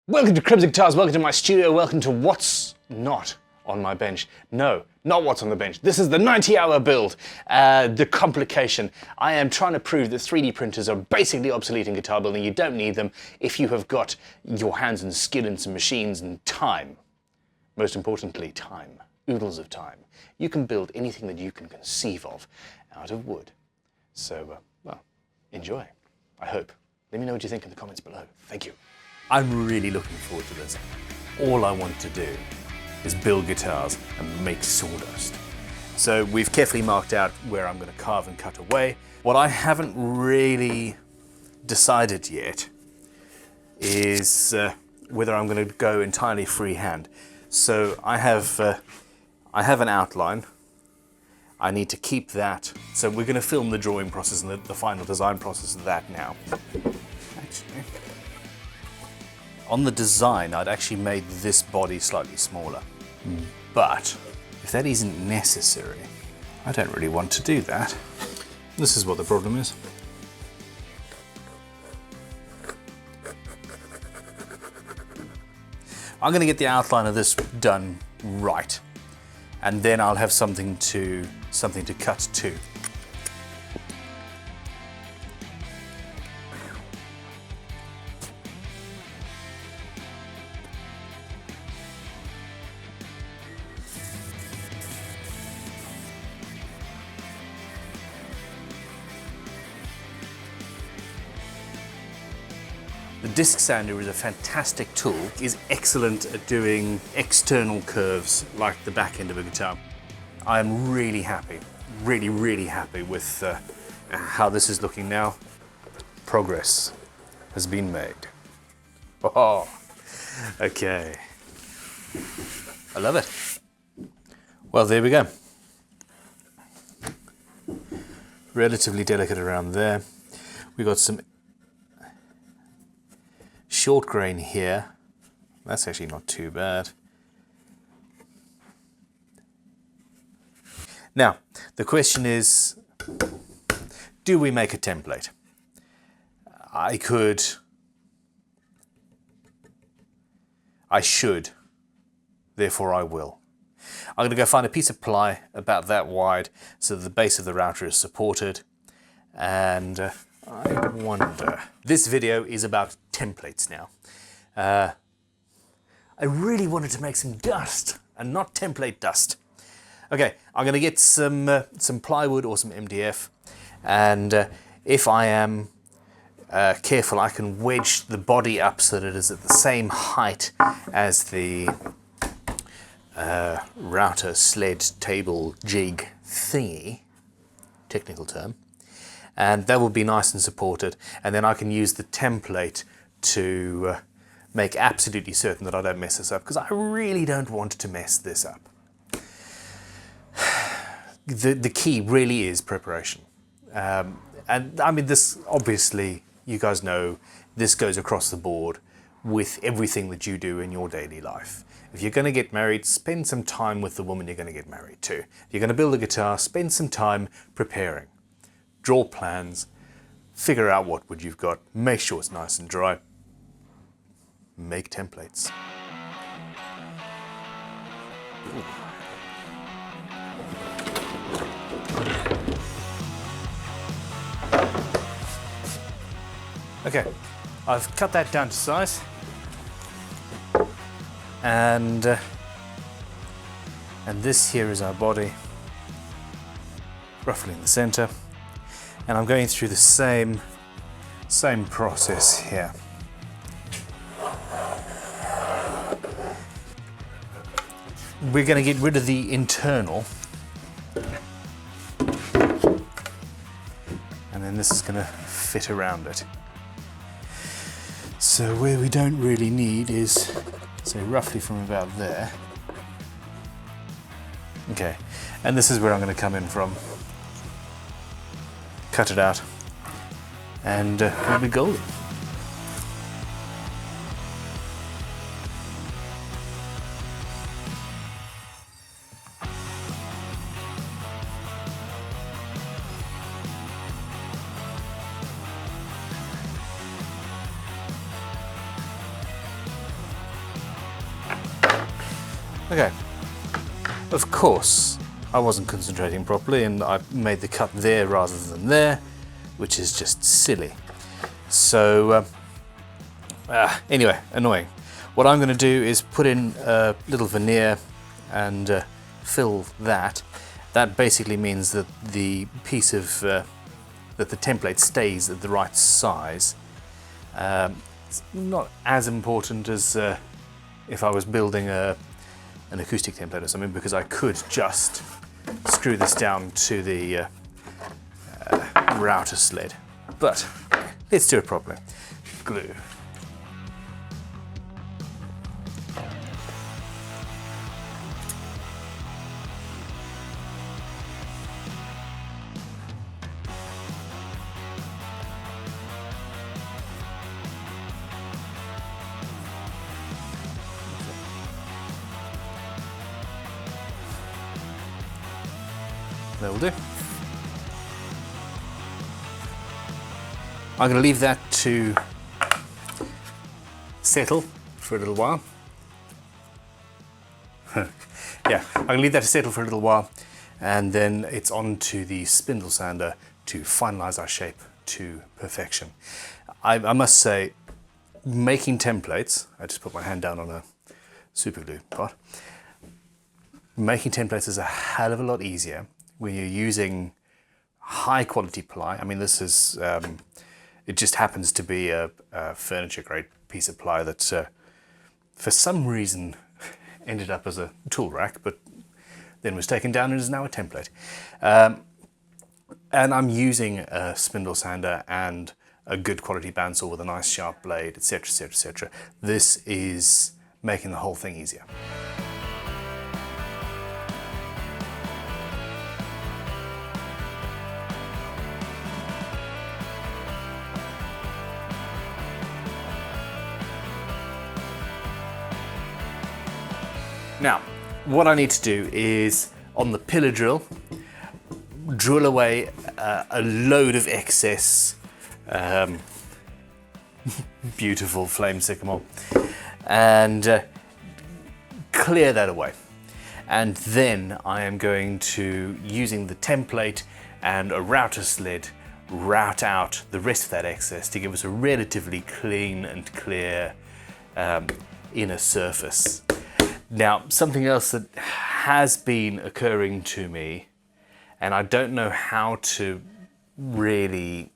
Welcome to Cribs and Guitars, welcome to my studio, welcome to what's not on my bench. No, not what's on the bench. This is the 90-hour build, the Complication. I am trying to prove that 3D printers are basically obsolete in guitar building. You don't need them if you have got your hands and skill in some machines and time. Most importantly, time. Oodles of time. You can build anything that you can conceive of out of wood. So, well, enjoy, I hope. Let me know what you think in the comments below. Thank you. I'm really looking forward to this. All I want to do is build guitars and make sawdust. So we've carefully marked out where I'm going to carve and cut away. What I haven't really decided yet is whether I'm going to go entirely freehand. So I have an outline. I need to keep that. So we're going to film the drawing process and the final design process of that now. Actually, on the design, I'd actually made this body slightly smaller. But if that isn't necessary, I don't really want to do that. This is what the problem is. I'm going to get the outline of this done right, and then I'll have something to cut to. The disc sander is a fantastic tool, is excellent at doing external curves like the back end of a guitar. I am really happy, really happy with how this is looking now. Progress has been made. Oh, okay. I love it. Well, there we go. Relatively delicate around there. We got some short grain here. That's actually not too bad. Now, the question is, do we make a template? I should, therefore I will. I'm going to go find a piece of ply about that wide so that the base of the router is supported, and I wonder. This video is about templates now. I really wanted to make some dust and not template dust. Okay, I'm going to get some plywood or some MDF, and if I am careful, I can wedge the body up so that it is at the same height as the router sled table jig thingy, technical term. And that will be nice and supported, and then I can use the template to make absolutely certain that I don't mess this up, because I really don't want to mess this up. The key really is preparation. And I mean, this obviously, you guys know, this goes across the board with everything that you do in your daily life. If you're going to get married, spend some time with the woman you're going to get married to. If you're going to build a guitar, spend some time preparing. Draw plans, figure out what wood you've got, make sure it's nice and dry, make templates. Ooh. Okay, I've cut that down to size, and this here is our body, roughly in the center. And I'm going through the same process here. We're going to get rid of the internal, and then this is going to fit around it. So where we don't really need is, say, roughly from about there. Okay, and this is where I'm going to come in from. Cut it out, and we'll be golden. Okay, of course I wasn't concentrating properly and I made the cut there rather than there, which is just silly. So anyway, annoying. What I'm going to do is put in a little veneer and fill that. That basically means that the piece of that the template stays at the right size. It's not as important as if I was building an acoustic template or something, because I could just screw this down to the router sled. But let's do it properly. Glue. That'll do. I'm going to leave that to settle for a little while. Yeah, I'm going to leave that to settle for a little while, and then it's on to the spindle sander to finalize our shape to perfection. I must say, making templates, I just put my hand down on a super glue pot, making templates is a hell of a lot easier when you're using high quality ply. I mean, this is, it just happens to be a furniture grade piece of ply that for some reason ended up as a tool rack, but then was taken down and is now a template. And I'm using a spindle sander and a good quality bandsaw with a nice sharp blade, etc, etc, etc. This is making the whole thing easier. Now, what I need to do is, on the pillar drill away a load of excess beautiful flame sycamore and clear that away. And then I am going to, using the template and a router sled, route out the rest of that excess to give us a relatively clean and clear inner surface. Now, something else that has been occurring to me, and I don't know how to really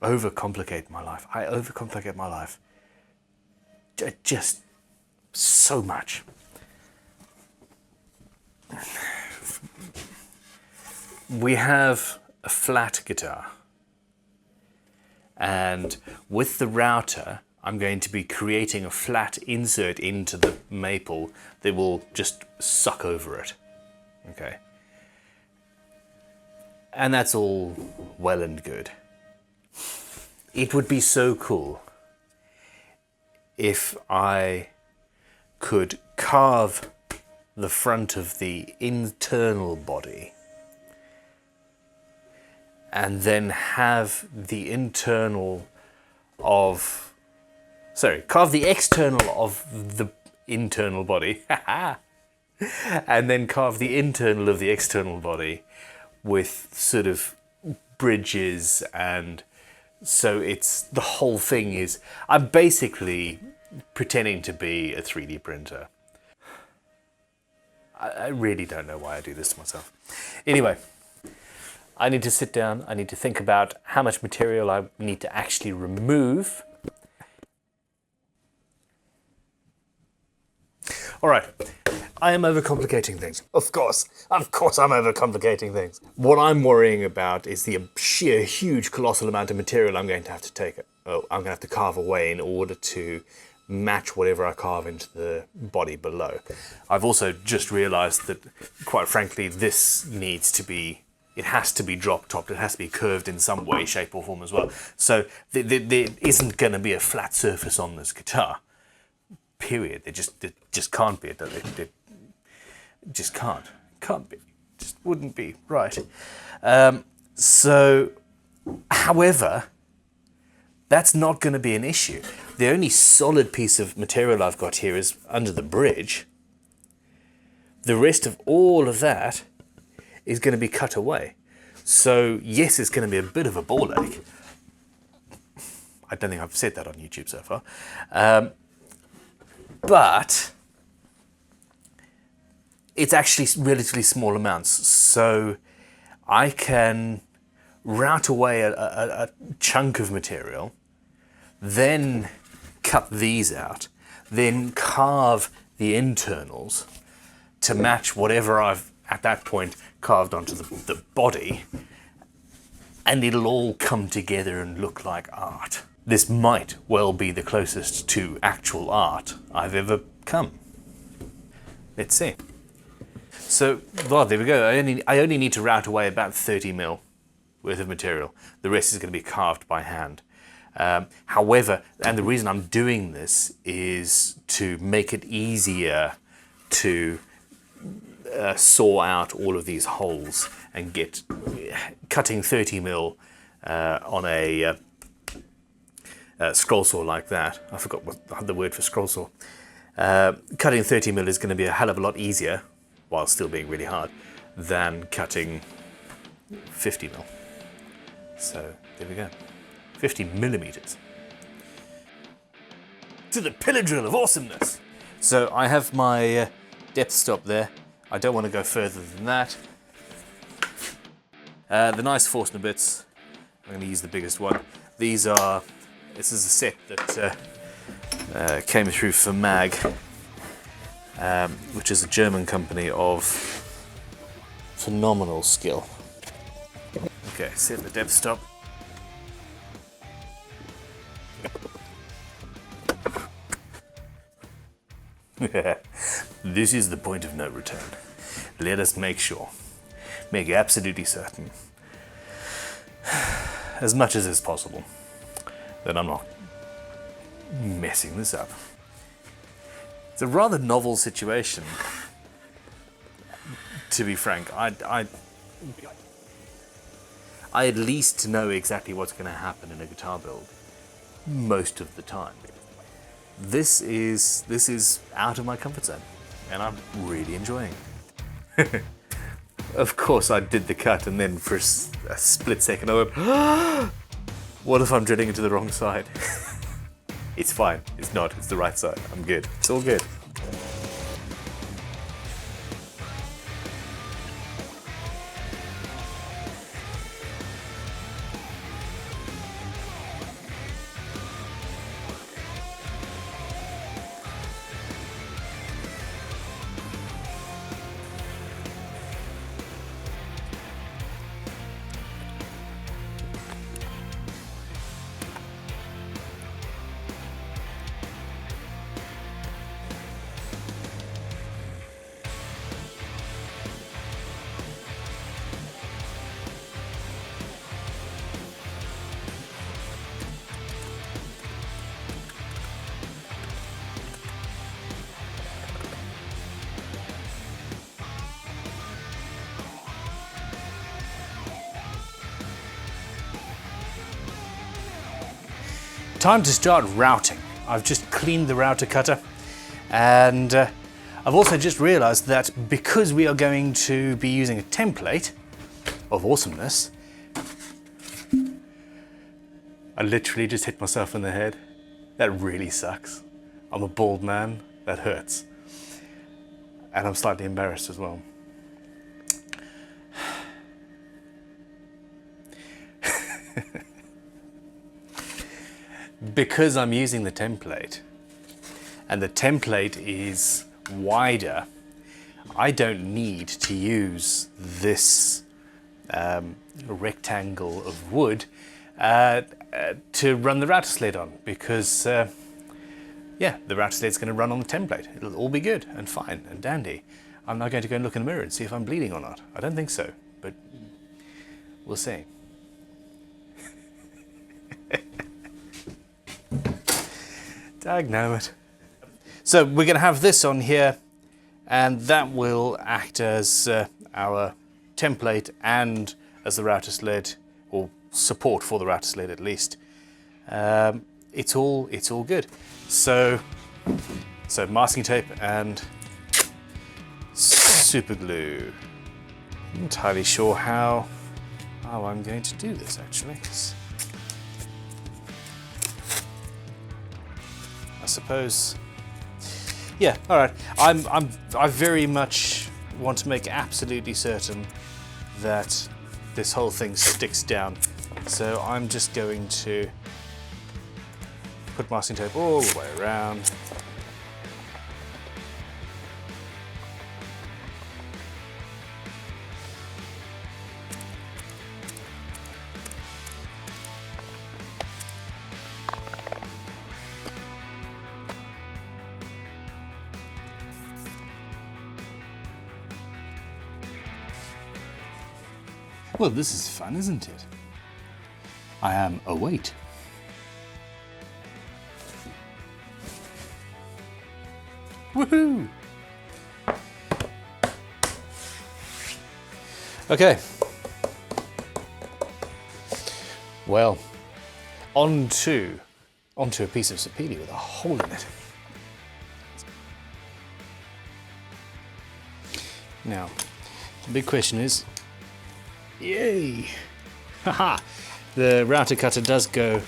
overcomplicate my life. I overcomplicate my life just so much. We have a flat guitar, and with the router I'm going to be creating a flat insert into the maple that will just suck over it, okay? And that's all well and good. It would be so cool if I could carve the front of the internal body and then have the internal of, carve the external of the internal body and then carve the internal of the external body with sort of bridges, and so it's, the whole thing is, I'm basically pretending to be a 3D printer. I really don't know why I do this to myself. Anyway, I need to sit down, I need to think about how much material I need to actually remove. All right, I am overcomplicating things. Of course I'm overcomplicating things. What I'm worrying about is the sheer, huge, colossal amount of material I'm going to have to take. I'm going to have to carve away in order to match whatever I carve into the body below. I've also just realized that, quite frankly, this needs to be, it has to be drop-topped, it has to be curved in some way, shape or form as well. So there isn't going to be a flat surface on this guitar. Period. It just can't be. It just can't. Can't be. Just wouldn't be right. So, however, that's not going to be an issue. The only solid piece of material I've got here is under the bridge. The rest of all of that is going to be cut away. So yes, it's going to be a bit of a ball ache. I don't think I've said that on YouTube so far. But it's actually relatively small amounts. So I can route away a chunk of material, then cut these out, then carve the internals to match whatever I've, at that point, carved onto the body, and it'll all come together and look like art. This might well be the closest to actual art I've ever come. Let's see. So, well, there we go. I only need to route away about 30 mil worth of material. The rest is going to be carved by hand. However, and the reason I'm doing this is to make it easier to saw out all of these holes and get cutting 30 mil on a scroll saw like that. I forgot what the word for scroll saw. Cutting 30 mil is going to be a hell of a lot easier, while still being really hard, than cutting 50 mil. So there we go, 50 millimeters. To the pillar drill of awesomeness. So I have my depth stop there. I don't want to go further than that. The nice Forstner Bits, I'm going to use the biggest one. This is a set that came through for Mag, which is a German company of phenomenal skill. Okay, set the depth stop. This is the point of no return. Let us make absolutely certain, as much as is possible, that I'm not messing this up. It's a rather novel situation, to be frank. I at least know exactly what's going to happen in a guitar build most of the time. This is out of my comfort zone, and I'm really enjoying it. Of course, I did the cut, and then for a split second I went, what if I'm drilling into the wrong side? It's fine. It's not. It's the right side. I'm good. It's all good. Time to start routing. I've just cleaned the router cutter, and I've also just realized that because we are going to be using a template of awesomeness, I literally just hit myself in the head. That really sucks. I'm a bald man, that hurts. And I'm slightly embarrassed as well. Because I'm using the template, and the template is wider, I don't need to use this rectangle of wood to run the router sled on, because yeah, the router sled's going to run on the template. It'll all be good and fine and dandy. I'm now going to go and look in the mirror and see if I'm bleeding or not. I don't think so, but we'll see. Dagnamit. So we're going to have this on here, and that will act as our template and as the router sled, or support for the router sled at least. it's all good. So masking tape and super glue. I'm not entirely sure how I'm going to do this actually. I suppose. Yeah. All right. I very much want to make absolutely certain that this whole thing sticks down. So I'm just going to put masking tape all the way around. Well, this is fun, isn't it? I am a weight. Woohoo! Okay. Well, onto a piece of sapele with a hole in it. Now, the big question is, yay! Haha! The router cutter does go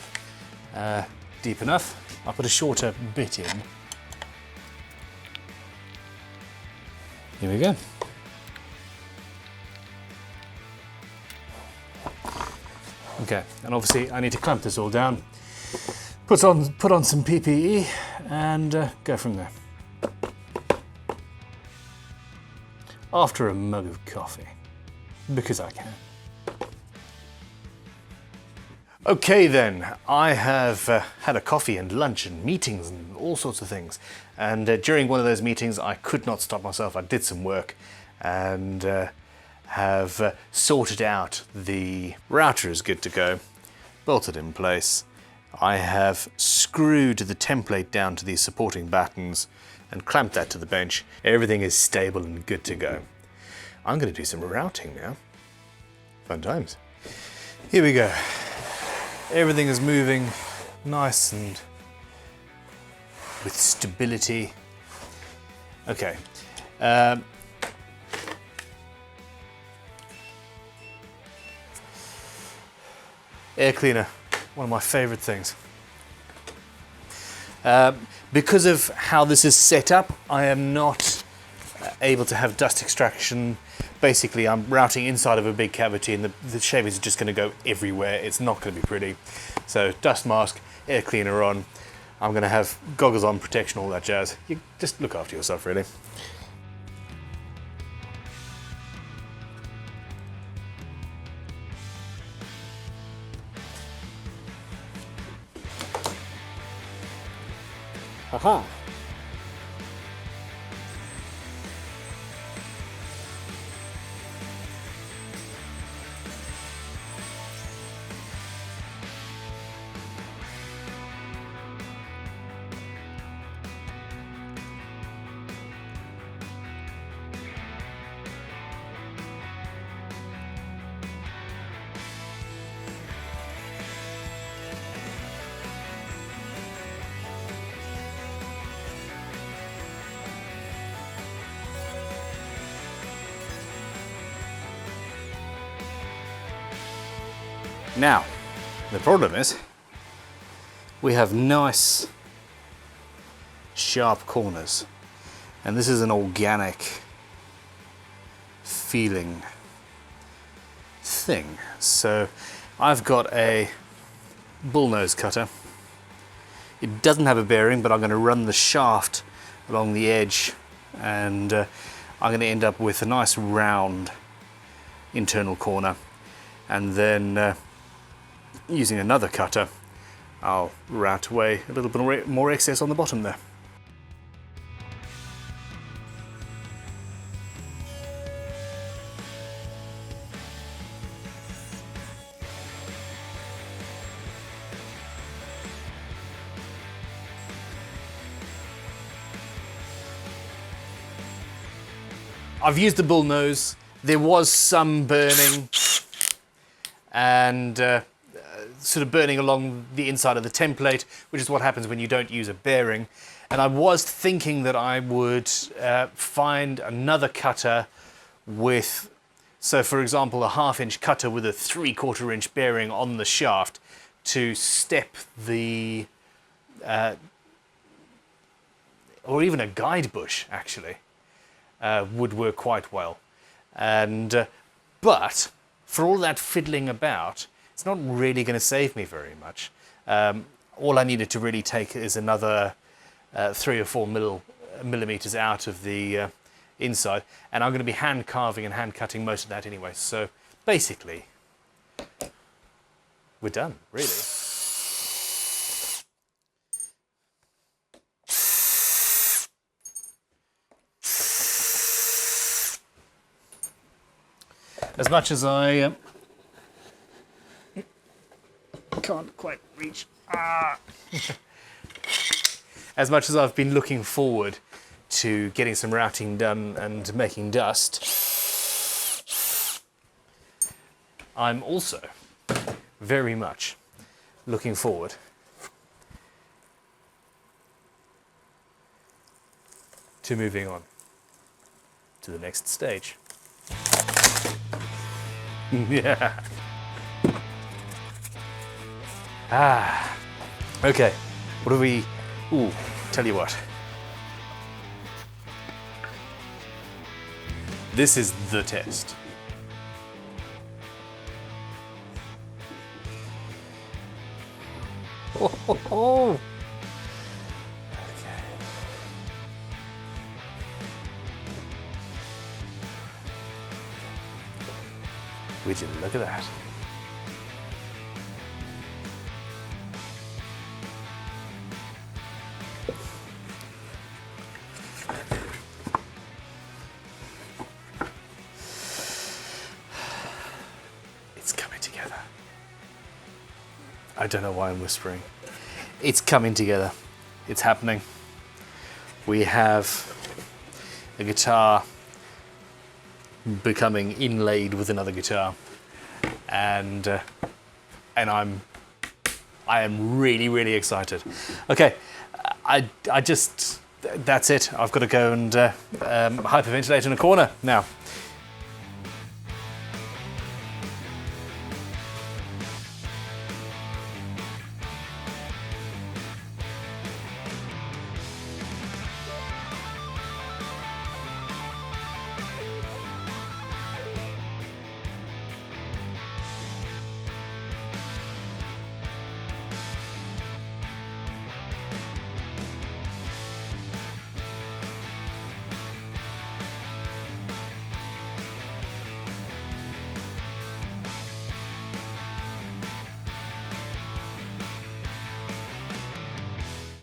deep enough. I'll put a shorter bit in. Here we go. Okay, and obviously I need to clamp this all down, put on some PPE, and go from there. After a mug of coffee, because I can. Okay then, I have had a coffee and lunch and meetings and all sorts of things. And during one of those meetings, I could not stop myself. I did some work and have sorted out the router is good to go, bolted in place. I have screwed the template down to these supporting battens and clamped that to the bench. Everything is stable and good to go. I'm going to do some routing now. Fun times. Here we go. Everything is moving nice and with stability. Okay. Air cleaner, one of my favorite things. Because of how this is set up, I am not able to have dust extraction. Basically, I'm routing inside of a big cavity and the shavings are just going to go everywhere. It's not going to be pretty. So dust mask, air cleaner on. I'm going to have goggles on, protection, all that jazz. You just look after yourself, really. Haha. Now, the problem is, we have nice, sharp corners, and this is an organic feeling thing. So I've got a bullnose cutter. It doesn't have a bearing, but I'm going to run the shaft along the edge, and I'm going to end up with a nice round internal corner, and then using another cutter, I'll route away a little bit more excess on the bottom there. I've used the bull nose. There was some burning, and sort of burning along the inside of the template, which is what happens when you don't use a bearing. And I was thinking that I would find another cutter with, so for example, a 1/2 inch cutter with a 3/4 inch bearing on the shaft to step the, or even a guide bush actually, would work quite well. And but for all that fiddling about, it's not really going to save me very much. All I needed to really take is another 3 or 4 millimeters out of the inside, and I'm going to be hand carving and hand cutting most of that anyway. So basically, we're done, really. As much as I can't quite reach, as much as I've been looking forward to getting some routing done and making dust, I'm also very much looking forward to moving on to the next stage. Yeah. Okay. What do we... Ooh, tell you what. This is the test. Oh. Okay. Would you look at that? It's coming together. I don't know why I'm whispering. It's coming together. It's happening. We have a guitar becoming inlaid with another guitar, and I am really excited. Okay, I just, that's it. I've got to go and hyperventilate in a corner now.